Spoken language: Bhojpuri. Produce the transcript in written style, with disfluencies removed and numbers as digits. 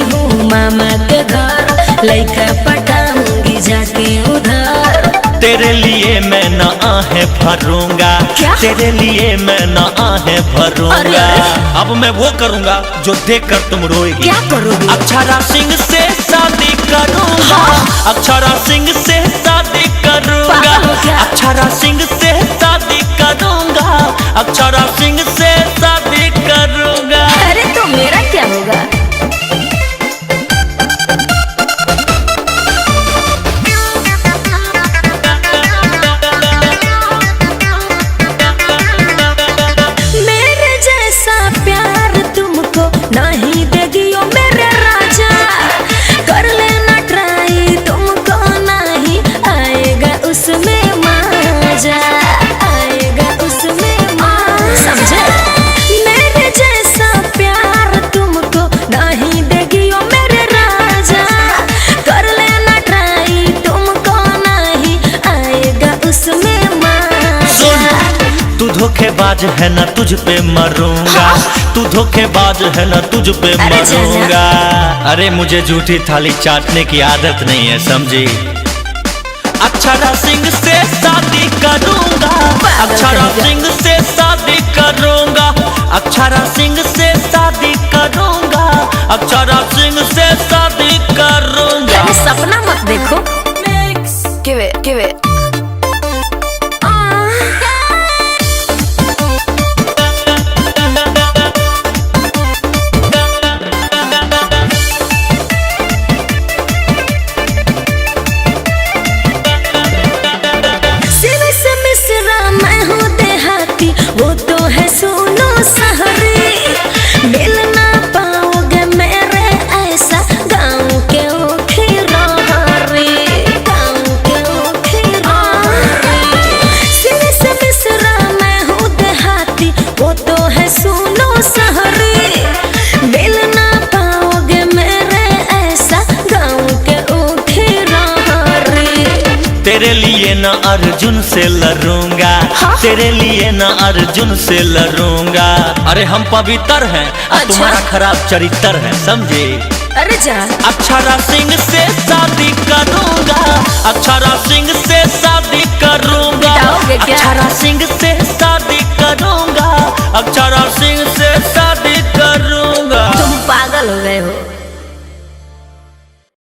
हूँ मामा के घर, लइका पटाऊंगी जाके उधर। तेरे लिए मैं न आहे भरूंगा, तेरे लिए मैं न आहे भरूंगा। अब मैं वो करूंगा जो देखकर तुम रोएगी। क्या करोगी? अक्षरा सिंह से शादी करूंगा, अक्षरा सिंह से शादी करूंगा, अक्षरा सिंह से शादी करूंगा, अक्षरा सिंह से शादी करूंगा। अरे तो मेरा क्या होगा? नहीं देगी ओ मेरे राजा, कर लेना ट्राई, तुमको नहीं आएगा उसमें मजा, आएगा उसमें मजा। समझे? मेरे जैसा प्यार तुमको नहीं देगी ओ मेरे राजा, कर लेना ट्राई, तुमको नहीं आएगा उसमें मजा। तू धोखेबाज है ना, तुझ पे मरूंगा। तू धोखेबाज है ना, तुझ पे मरूंगा। अरे मुझे झूठी थाली चाटने की आदत नहीं है, समझी? अक्षरा सिंह से शादी करूंगा, अक्षरा सिंह से शादी करूंगा, अक्षरा सिंह से शादी करूंगा, अक्षरा सिंह से शादी करूंगा। सपना मत देखो। give it वो तो है सुनो सहरी, मिल ना पाओगे मेरे ऐसा गाँव के ओखिरारी, गाँव के ओखिरारी। सिले से मिसरा मैं हूँ देहाती, वो तो है सुनो सहरी, मिल ना पाओगे मेरे ऐसा गाँव के ओखिरारी। तेरे लिए न अर्जुन से लड़ूंगा, तेरे लिए न अर्जुन से लड़ूंगा। अरे हम पवित्र हैं, तुम्हारा खराब चरित्र है, समझे? अरे जा। अक्षरा सिंह से शादी करूंगा, अक्षरा सिंह से शादी करूंगा, अक्षरा सिंह से